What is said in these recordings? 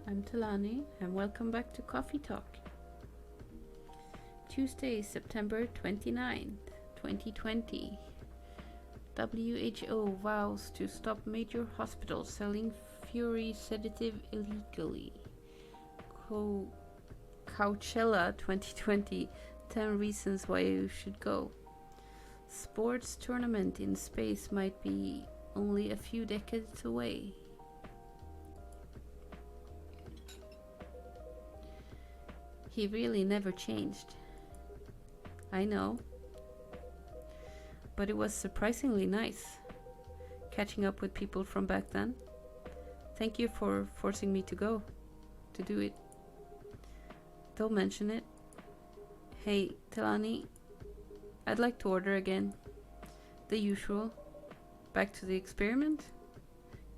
I'm Teláni, and welcome back to Coffee Talk. Tuesday, September 29th, 2020. WHO vows to stop major hospitals selling Fury sedative illegally. Coachella 2020, 10 reasons why you should go. Sports tournament in space might be only a few decades away. He really never changed. I know. But it was surprisingly nice catching up with people from back then. Thank you for forcing me to do it. Don't mention it. Hey, Teláni, I'd like to order again. The usual. Back to the experiment?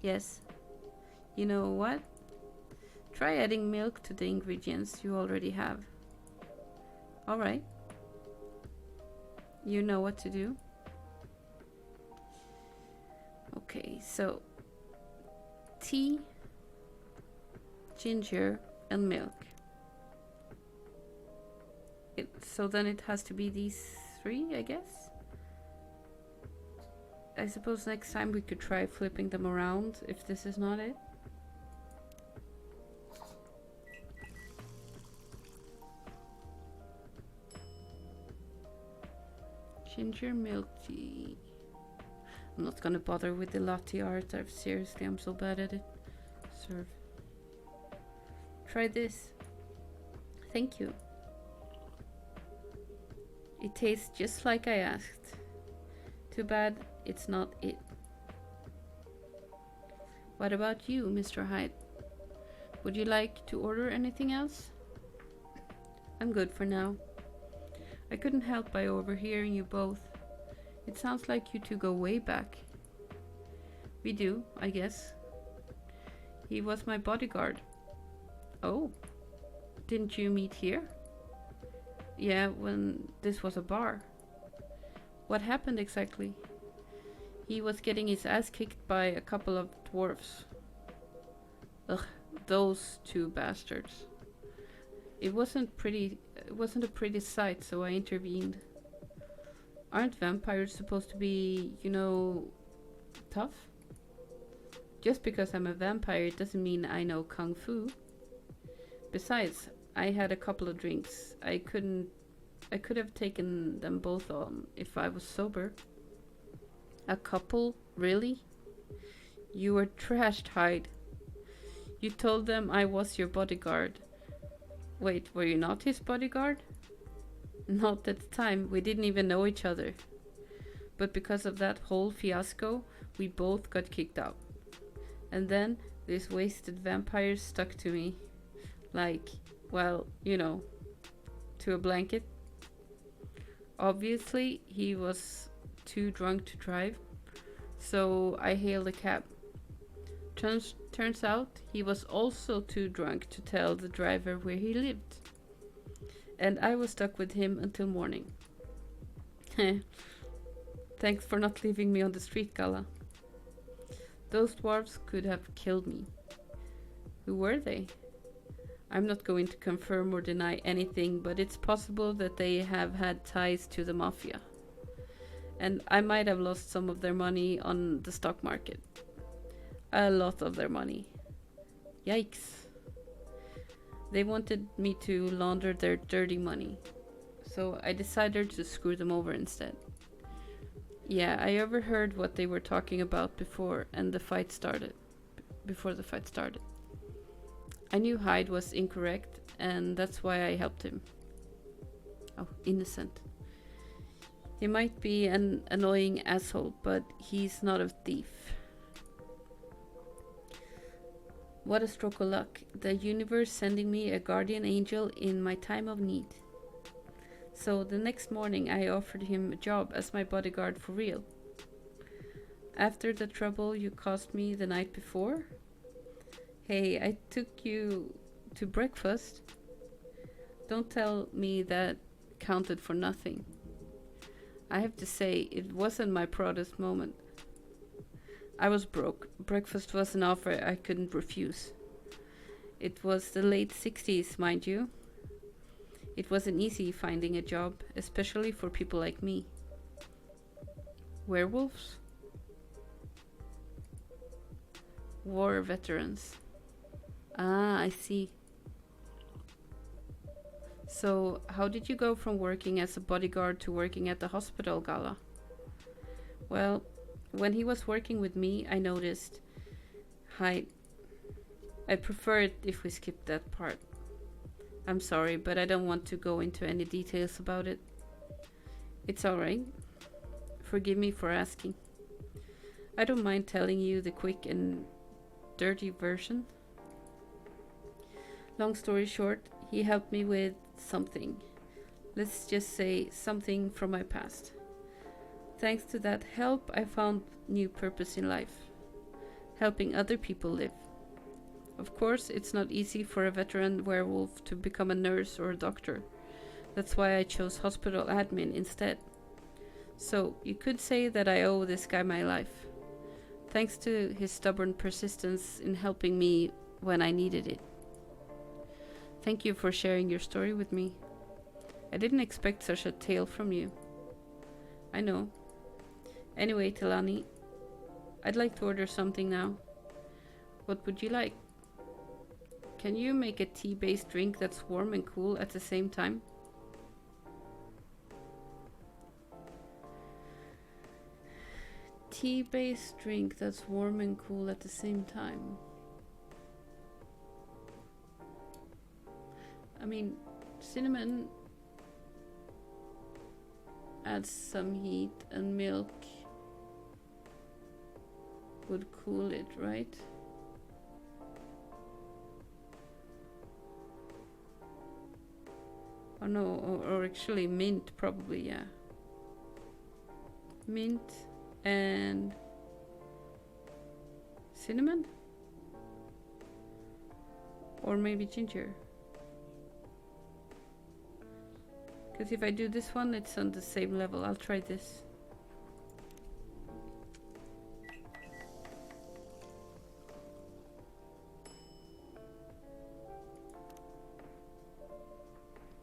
Yes. You know what? Try adding milk to the ingredients you already have. Alright. You know what to do? Okay, so tea, ginger, and milk. So then it has to be these three, I guess? I suppose next time we could try flipping them around if this is not it. Ginger milk tea. I'm not gonna bother with the latte art. I'm so bad at it. Serve. Try this. Thank you. It tastes just like I asked. Too bad it's not it. What about you, Mr. Hyde? Would you like to order anything else? I'm good for now. I couldn't help by overhearing you both. It sounds like you two go way back. We do, I guess. He was my bodyguard. Oh, didn't you meet here? Yeah, when this was a bar. What happened exactly? He was getting his ass kicked by a couple of dwarfs. Ugh, those two bastards. It wasn't a pretty sight, so I intervened. Aren't vampires supposed to be, tough? Just because I'm a vampire doesn't mean I know kung fu. Besides, I had a couple of drinks. I could have taken them both on if I was sober. A couple? Really? You were trashed, Hyde. You told them I was your bodyguard. Wait, were you not his bodyguard? Not at the time, we didn't even know each other. But because of that whole fiasco, we both got kicked out. And then this wasted vampire stuck to me. Like, well, to a blanket. Obviously, he was too drunk to drive, so I hailed a cab. Turns out he was also too drunk to tell the driver where he lived. And I was stuck with him until morning. Thanks for not leaving me on the street, Gala. Those dwarves could have killed me. Who were they? I'm not going to confirm or deny anything, but it's possible that they have had ties to the mafia. And I might have lost some of their money on the stock market. A lot of their money. Yikes. They wanted me to launder their dirty money, so I decided to screw them over instead. Yeah, I overheard what they were talking about before the fight started. I knew Hyde was incorrect, and that's why I helped him. Oh, innocent. He might be an annoying asshole, but he's not a thief. What a stroke of luck. The universe sending me a guardian angel in my time of need. So the next morning I offered him a job as my bodyguard for real. After the trouble you caused me the night before? Hey, I took you to breakfast. Don't tell me that counted for nothing. I have to say, it wasn't my proudest moment. I was broke. Breakfast was an offer I couldn't refuse. It was the late 60s, mind you. It wasn't easy finding a job, especially for people like me. Werewolves? War veterans. Ah, I see. So, how did you go from working as a bodyguard to working at the hospital gala? Well, when he was working with me, I noticed. Hi. I'd prefer it if we skipped that part. I'm sorry, but I don't want to go into any details about it. It's alright. Forgive me for asking. I don't mind telling you the quick and dirty version. Long story short, he helped me with something. Let's just say something from my past. Thanks to that help, I found new purpose in life. Helping other people live. Of course, it's not easy for a veteran werewolf to become a nurse or a doctor. That's why I chose hospital admin instead. So, you could say that I owe this guy my life. Thanks to his stubborn persistence in helping me when I needed it. Thank you for sharing your story with me. I didn't expect such a tale from you. I know. Anyway, Teláni, I'd like to order something now. What would you like? Can you make a tea-based drink that's warm and cool at the same time? Tea-based drink that's warm and cool at the same time. I mean, cinnamon adds some heat and milk would cool it, right? Oh no, or actually mint probably, yeah. Mint and cinnamon? Or maybe ginger. Because if I do this one, it's on the same level. I'll try this.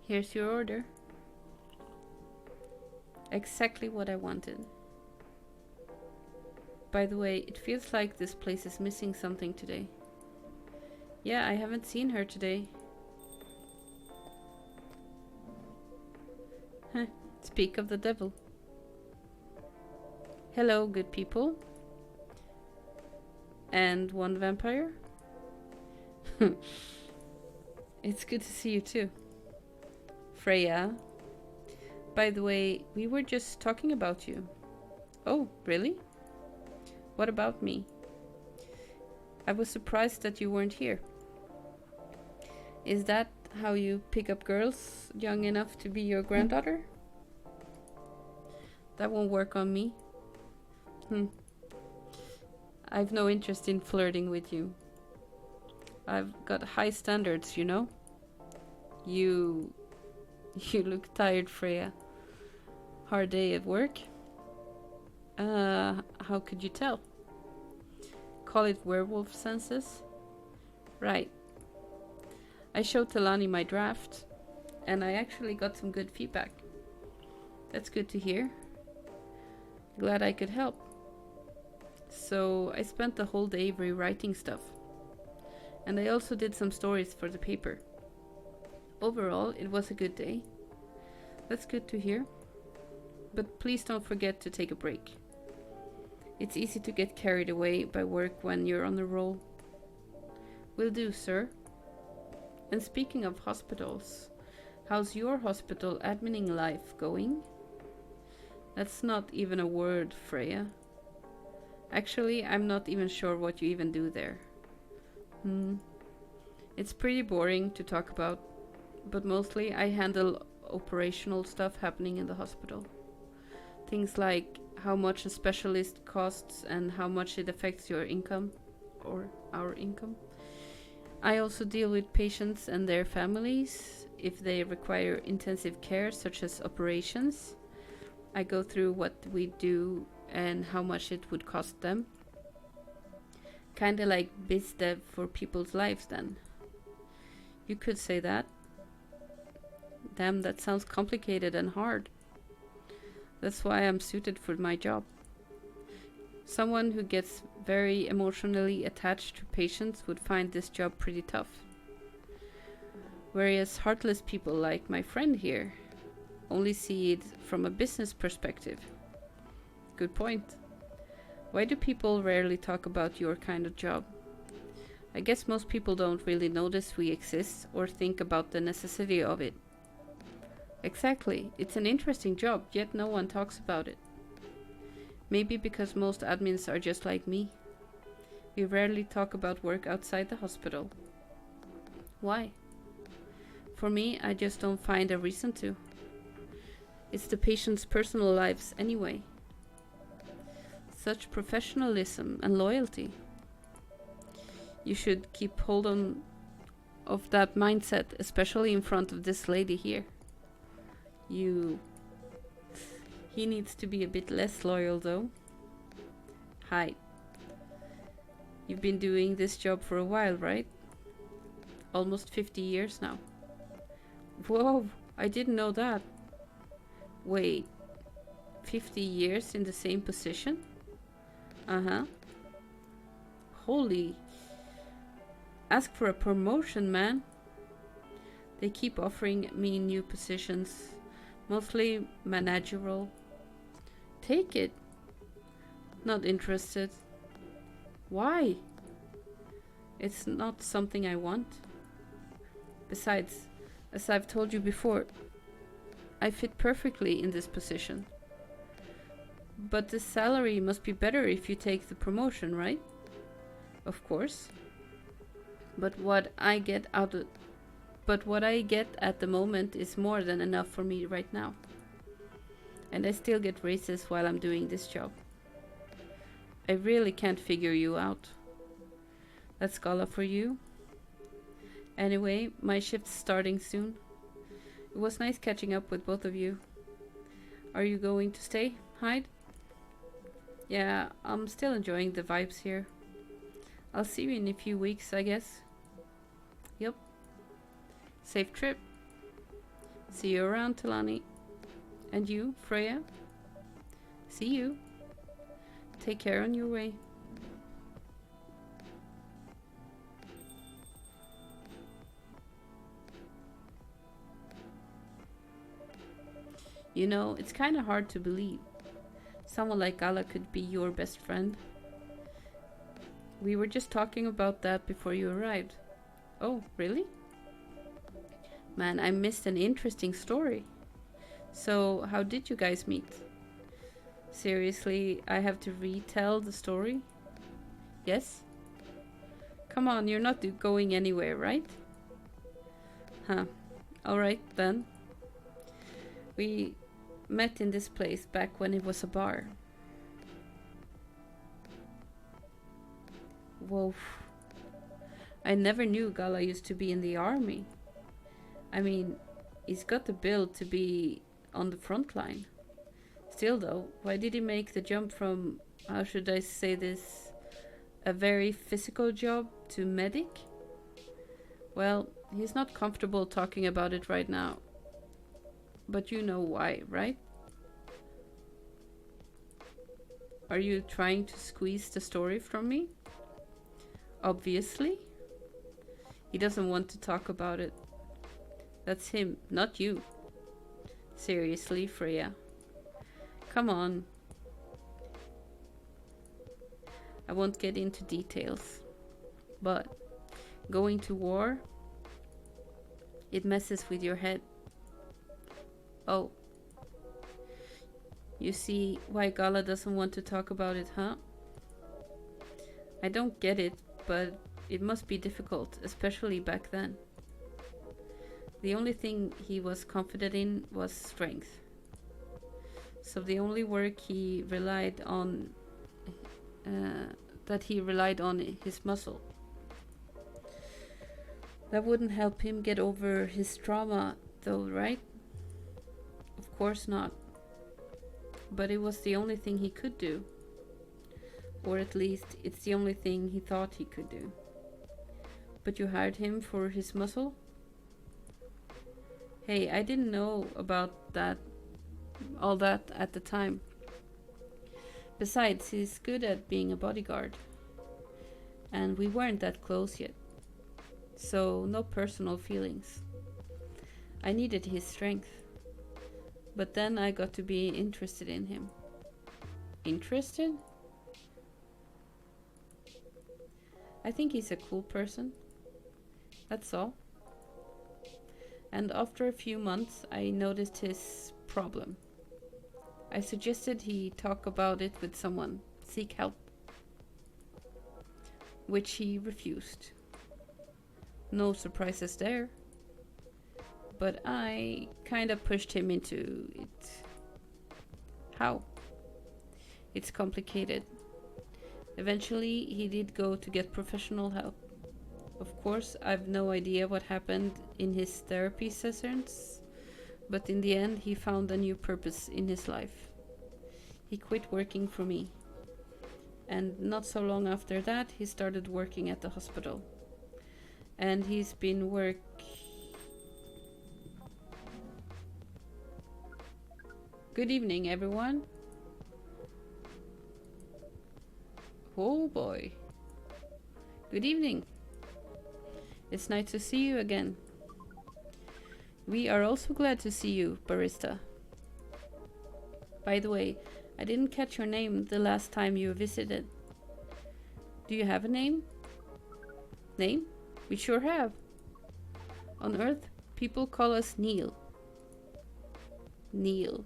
Here's your order. Exactly what I wanted. By the way, it feels like this place is missing something today. Yeah, I haven't seen her today. Huh, speak of the devil. Hello, good people. And one vampire? It's good to see you too. Freya. By the way, we were just talking about you. Oh, really? What about me? I was surprised that you weren't here. Is that how you pick up girls young enough to be your granddaughter? That won't work on me. I've no interest in flirting with you. I've got high standards, you know? You look tired, Freya. Hard day at work? How could you tell? Call it werewolf senses? Right. I showed Teláni my draft, and I actually got some good feedback. That's good to hear. Glad I could help. So I spent the whole day rewriting stuff. And I also did some stories for the paper. Overall, it was a good day. That's good to hear. But please don't forget to take a break. It's easy to get carried away by work when you're on the roll. Will do, sir. And speaking of hospitals, how's your hospital admining life going? That's not even a word, Freya. Actually, I'm not even sure what you even do there. It's pretty boring to talk about, but mostly I handle operational stuff happening in the hospital. Things like how much a specialist costs and how much it affects your income, or our income. I also deal with patients and their families if they require intensive care, such as operations. I go through what we do and how much it would cost them. Kinda like biz dev for people's lives then. You could say that. Damn, that sounds complicated and hard. That's why I'm suited for my job. Someone who gets very emotionally attached to patients would find this job pretty tough. Whereas heartless people like my friend here only see it from a business perspective. Good point. Why do people rarely talk about your kind of job? I guess most people don't really notice we exist or think about the necessity of it. Exactly. It's an interesting job, yet no one talks about it. Maybe because most admins are just like me. We rarely talk about work outside the hospital. Why? For me, I just don't find a reason to. It's the patient's personal lives anyway. Such professionalism and loyalty. You should keep hold on of that mindset, especially in front of this lady here. He needs to be a bit less loyal though. Hi. You've been doing this job for a while, right? Almost 50 years now. Whoa, I didn't know that. Wait, 50 years in the same position? Uh-huh. Holy. Ask for a promotion, man. They keep offering me new positions, mostly managerial. Take it. Not interested. Why? It's not something I want. Besides, as I've told you before, I fit perfectly in this position. But the salary must be better if you take the promotion, right? Of course. But what I get at the moment is more than enough for me right now. And I still get raises while I'm doing this job. I really can't figure you out. That's Gala for you. Anyway, my shift's starting soon. It was nice catching up with both of you. Are you going to stay, Hyde? Yeah, I'm still enjoying the vibes here. I'll see you in a few weeks, I guess. Yep. Safe trip. See you around, Teláni. And you, Freya? See you. Take care on your way. You know, it's kind of hard to believe. Someone like Gala could be your best friend. We were just talking about that before you arrived. Oh, really? Man, I missed an interesting story. So, how did you guys meet? Seriously, I have to retell the story? Yes? Come on, you're not going anywhere, right? Huh. Alright, then. We met in this place back when it was a bar. Whoa. I never knew Gala used to be in the army. I mean, he's got the build to be on the front line. Still though, why did he make the jump from, how should I say this, a very physical job to medic? Well, he's not comfortable talking about it right now. But you know why, right? Are you trying to squeeze the story from me? Obviously. He doesn't want to talk about it. That's him, not you. Seriously, Freya. Come on. I won't get into details. But going to war, it messes with your head. Oh. You see why Gala doesn't want to talk about it, huh? I don't get it, but it must be difficult, especially back then. The only thing he was confident in was strength. So the only work he relied on, his muscle. That wouldn't help him get over his trauma, though, right? Of course not. But it was the only thing he could do. Or at least, it's the only thing he thought he could do. But you hired him for his muscle? Hey, I didn't know about all that at the time. Besides, he's good at being a bodyguard. And we weren't that close yet. So, no personal feelings. I needed his strength. But then I got to be interested in him. Interested? I think he's a cool person. That's all. And after a few months, I noticed his problem. I suggested he talk about it with someone, seek help, which he refused. No surprises there. But I kinda pushed him into it. How? It's complicated. Eventually, he did go to get professional help. Of course, I've no idea what happened in his therapy sessions, but in the end, he found a new purpose in his life. He quit working for me. And not so long after that, he started working at the hospital. And he's been Good evening, everyone. Oh boy. Good evening. It's nice to see you again. We are also glad to see you, barista. By the way, I didn't catch your name the last time you visited. Do you have a name? Name? We sure have. On Earth, people call us Neil. Neil.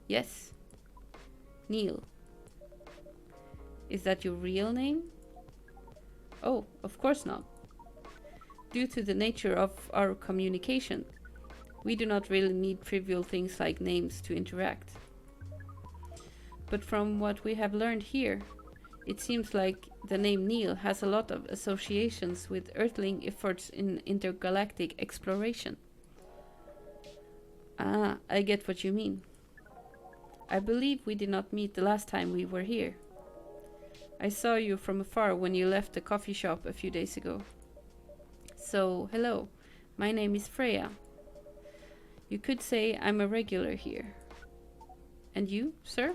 Yes. Neil. Is that your real name? Oh, of course not. Due to the nature of our communication, we do not really need trivial things like names to interact. But from what we have learned here, it seems like the name Neil has a lot of associations with Earthling efforts in intergalactic exploration. Ah, I get what you mean. I believe we did not meet the last time we were here. I saw you from afar when you left the coffee shop a few days ago. So, hello, my name is Freya. You could say I'm a regular here. And you, sir?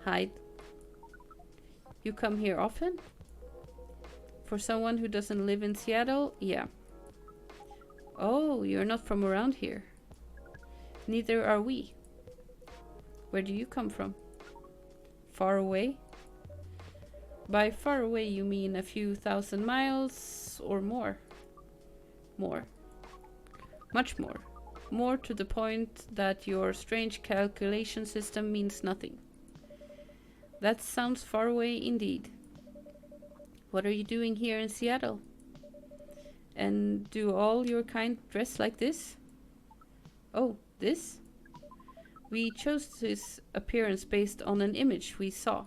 Hyde. You come here often? For someone who doesn't live in Seattle, yeah. Oh, you're not from around here. Neither are we. Where do you come from? Far away? By far away you mean a few thousand miles or more? More. Much more. More to the point that your strange calculation system means nothing. That sounds far away indeed. What are you doing here in Seattle? And do all your kind dress like this? Oh, this? We chose this appearance based on an image we saw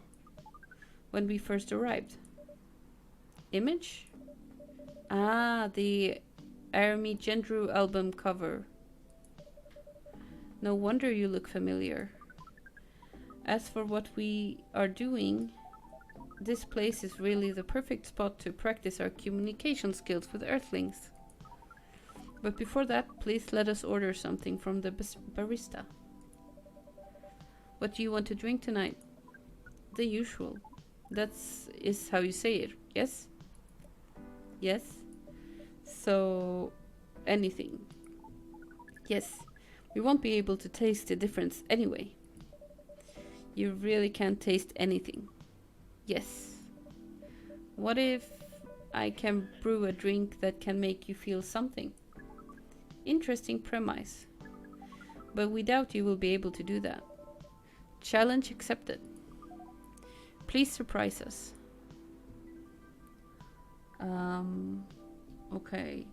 when we first arrived. Image? Ah, the Army Gendru album cover. No wonder you look familiar. As for what we are doing, this place is really the perfect spot to practice our communication skills with Earthlings. But before that, please let us order something from the barista. What do you want to drink tonight? The usual. Is how you say it, yes? Yes? So, anything. Yes, we won't be able to taste the difference anyway. You really can't taste anything. Yes. What if I can brew a drink that can make you feel something? Interesting premise. But we doubt you will be able to do that. Challenge accepted. Please surprise us. Okay.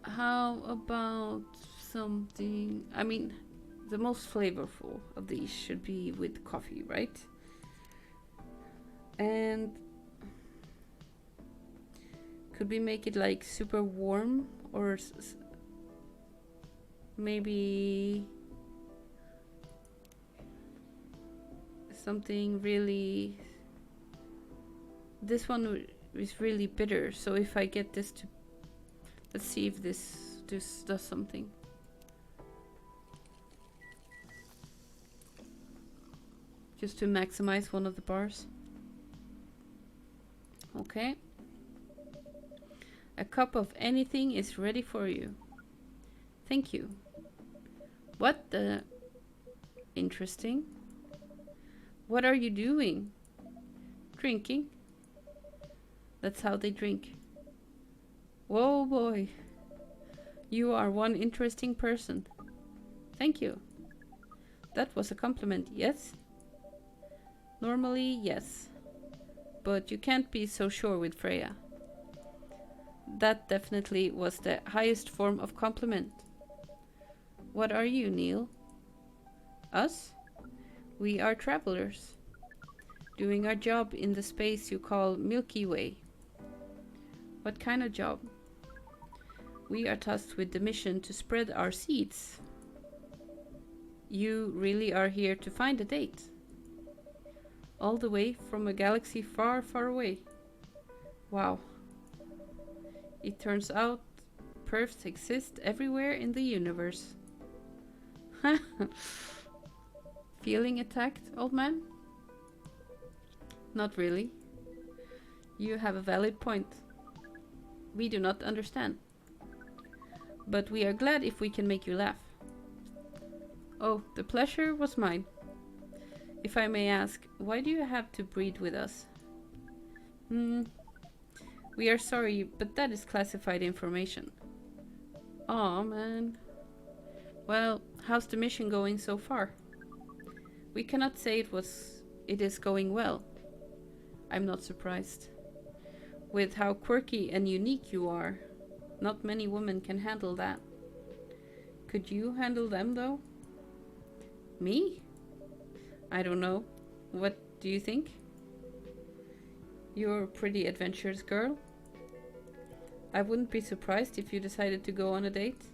How about something... I mean, the most flavorful of these should be with coffee, right? And... could we make it like super warm? Or maybe... something really... This one is really bitter, so if I get this to... Let's see if this this does something. Just to maximize one of the bars. Okay. A cup of anything is ready for you. Thank you. What the... Interesting. What are you doing? Drinking. That's how they drink. Whoa, boy. You are one interesting person. Thank you. That was a compliment, yes? Normally, yes. But you can't be so sure with Freya. That definitely was the highest form of compliment. What are you, Neil? Us? We are travelers, doing our job in the space you call Milky Way. What kind of job? We are tasked with the mission to spread our seeds. You really are here to find a date? All the way from a galaxy far, far away. Wow. It turns out perfs exist everywhere in the universe. Feeling attacked, old man? Not really. You have a valid point. We do not understand. But we are glad if we can make you laugh. Oh, the pleasure was mine. If I may ask, why do you have to breed with us? We are sorry, but that is classified information. Aw, man. Well, how's the mission going so far? We cannot say it is going well. I'm not surprised. With how quirky and unique you are, not many women can handle that. Could you handle them, though? Me? I don't know. What do you think? You're a pretty adventurous girl. I wouldn't be surprised if you decided to go on a date.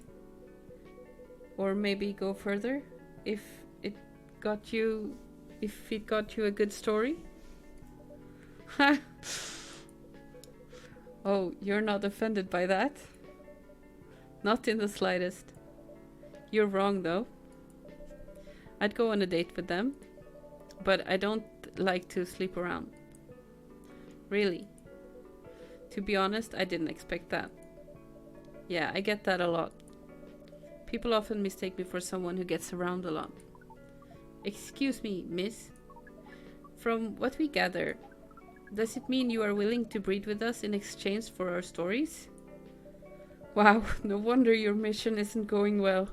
Or maybe go further if it got you a good story. Oh, you're not offended by that? Not in the slightest. You're wrong, though. I'd go on a date with them, but I don't like to sleep around. Really? To be honest, I didn't expect that. Yeah, I get that a lot. People often mistake me for someone who gets around a lot. Excuse me, miss. From what we gather, does it mean you are willing to breed with us in exchange for our stories? Wow, no wonder your mission isn't going well.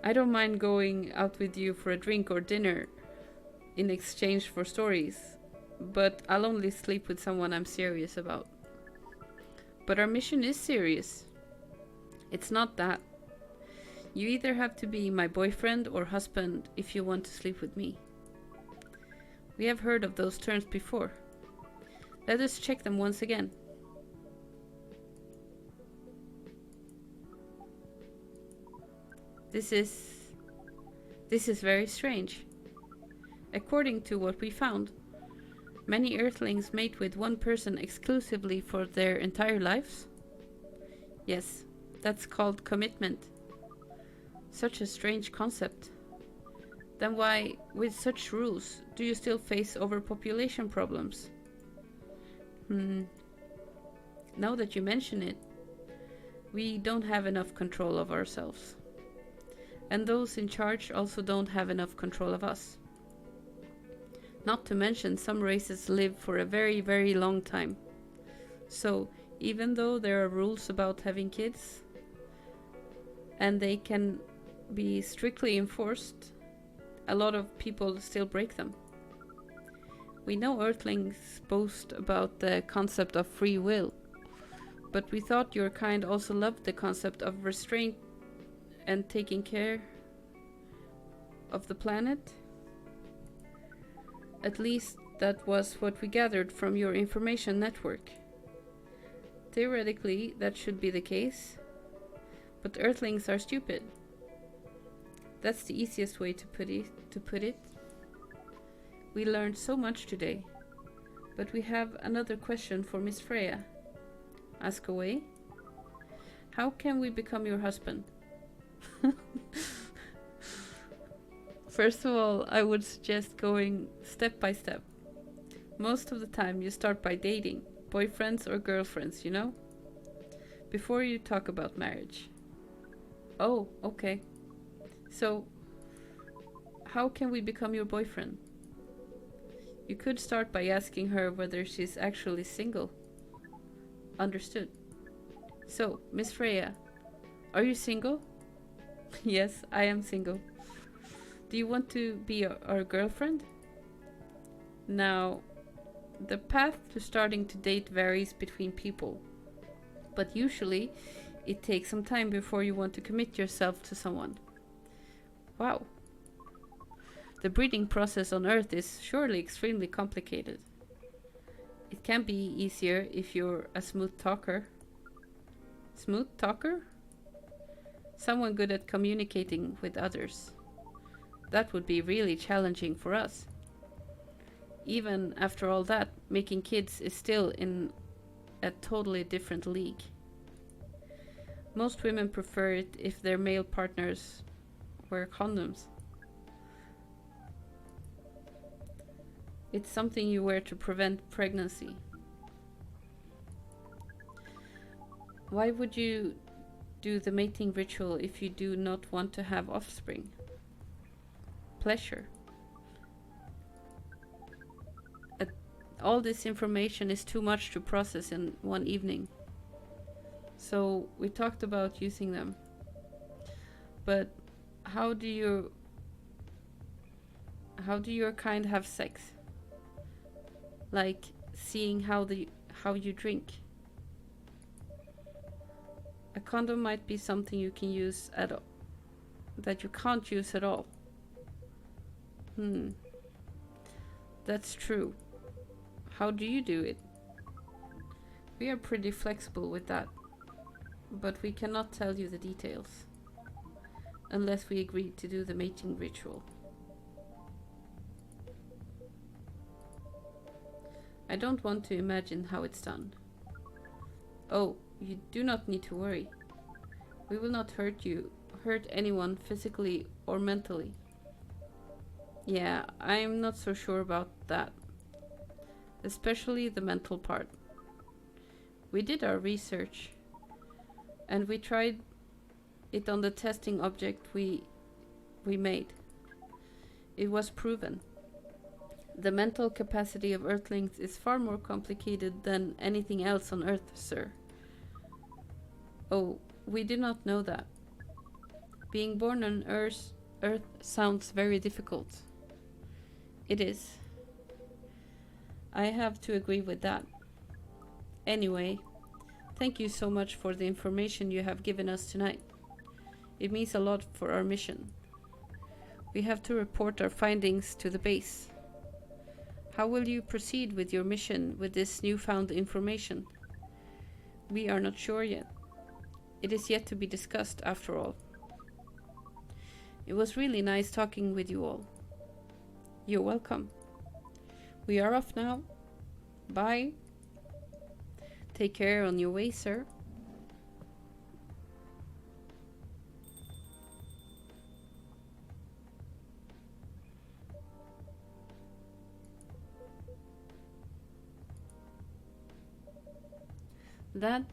I don't mind going out with you for a drink or dinner in exchange for stories, but I'll only sleep with someone I'm serious about. But our mission is serious. It's not that. You either have to be my boyfriend or husband if you want to sleep with me. We have heard of those terms before. Let us check them once again. This is very strange. According to what we found, many Earthlings mate with one person exclusively for their entire lives. Yes, that's called commitment. Such a strange concept. Then why, with such rules, do you still face overpopulation problems? Now that you mention it, we don't have enough control of ourselves. And those in charge also don't have enough control of us. Not to mention, some races live for a very, very long time. So, even though there are rules about having kids, and they can be strictly enforced, a lot of people still break them. We know Earthlings boast about the concept of free will, but we thought your kind also loved the concept of restraint and taking care of the planet. At least that was what we gathered from your information network. Theoretically, that should be the case, but Earthlings are stupid. That's the easiest way to put it. We learned so much today, but we have another question for Miss Freya. Ask away. How can we become your husband? First of all, I would suggest going step by step. Most of the time, you start by dating, boyfriends or girlfriends, you know? Before you talk about marriage. Oh, okay. So, how can we become your boyfriend? You could start by asking her whether she's actually single. Understood. So, Miss Freya, are you single? Yes, I am single. Do you want to be our girlfriend? Now, the path to starting to date varies between people, but usually it takes some time before you want to commit yourself to someone. Wow. The breeding process on Earth is surely extremely complicated. It can be easier if you're a smooth talker. Smooth talker? Someone good at communicating with others. That would be really challenging for us. Even after all that, making kids is still in a totally different league. Most women prefer it if their male partners wear condoms. It's something you wear to prevent pregnancy. Why would you do the mating ritual if you do not want to have offspring? Pleasure. All this information is too much to process in one evening. So we talked about using them. But how do your kind have sex? Like seeing how you drink. A condom might be something you can use that you can't use at all. That's true. How do you do it? We are pretty flexible with that, but we cannot tell you the details unless we agree to do the mating ritual. I don't want to imagine how it's done. Oh, you do not need to worry. We will not hurt anyone physically or mentally. Yeah, I'm not so sure about that. Especially the mental part. We did our research and we tried it on the testing object we made. It was proven. The mental capacity of Earthlings is far more complicated than anything else on Earth, sir. Oh, we did not know that. Being born on Earth sounds very difficult. It is. I have to agree with that. Anyway, thank you so much for the information you have given us tonight. It means a lot for our mission. We have to report our findings to the base. How will you proceed with your mission with this newfound information? We are not sure yet. It is yet to be discussed, after all. It was really nice talking with you all. You're welcome. We are off now. Bye. Take care on your way, sir. That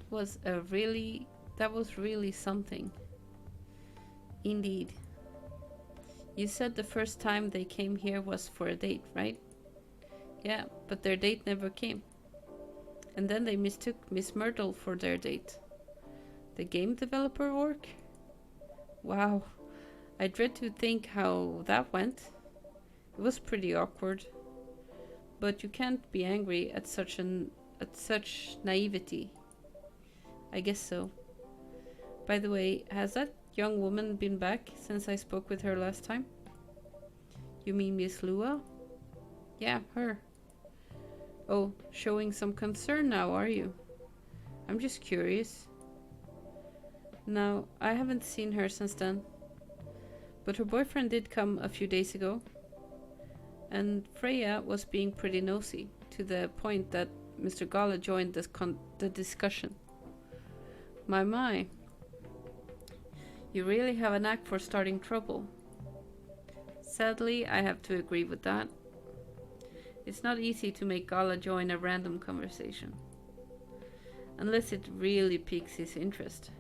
was really something. Indeed. You said the first time they came here was for a date, right? Yeah, but their date never came. And then they mistook Miss Myrtle for their date. The game developer orc? Wow, I dread to think how that went. It was pretty awkward. But you can't be angry at such naivety. I guess so. By the way, has that young woman been back since I spoke with her last time? You mean Miss Lua? Yeah, her. Oh, showing some concern now, are you? I'm just curious. No, I haven't seen her since then. But her boyfriend did come a few days ago. And Freya was being pretty nosy, to the point that Mr. Gala joined the discussion. My. You really have a knack for starting trouble. Sadly, I have to agree with that. It's not easy to make Gala join a random conversation. Unless it really piques his interest.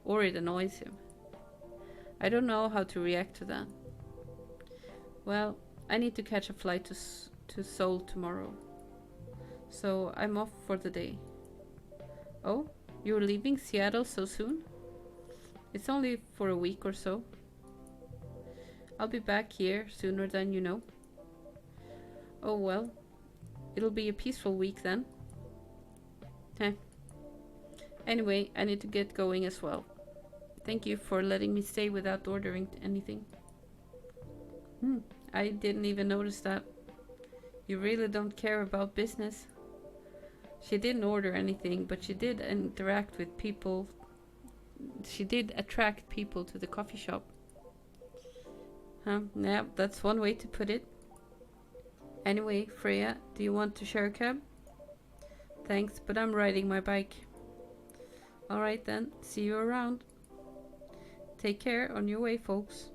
Or it annoys him. I don't know how to react to that. Well, I need to catch a flight to Seoul tomorrow. So I'm off for the day. Oh, you're leaving Seattle so soon? It's only for a week or so. I'll be back here sooner than you know. Oh well, it'll be a peaceful week then. Heh. Anyway, I need to get going as well. Thank you for letting me stay without ordering anything. I didn't even notice that. You really don't care about business. She didn't order anything, but she did interact with people. She did attract people to the coffee shop. Yeah, that's one way to put it. Anyway, Freya, do you want to share a cab? Thanks, but I'm riding my bike. Alright then, see you around. Take care on your way, folks.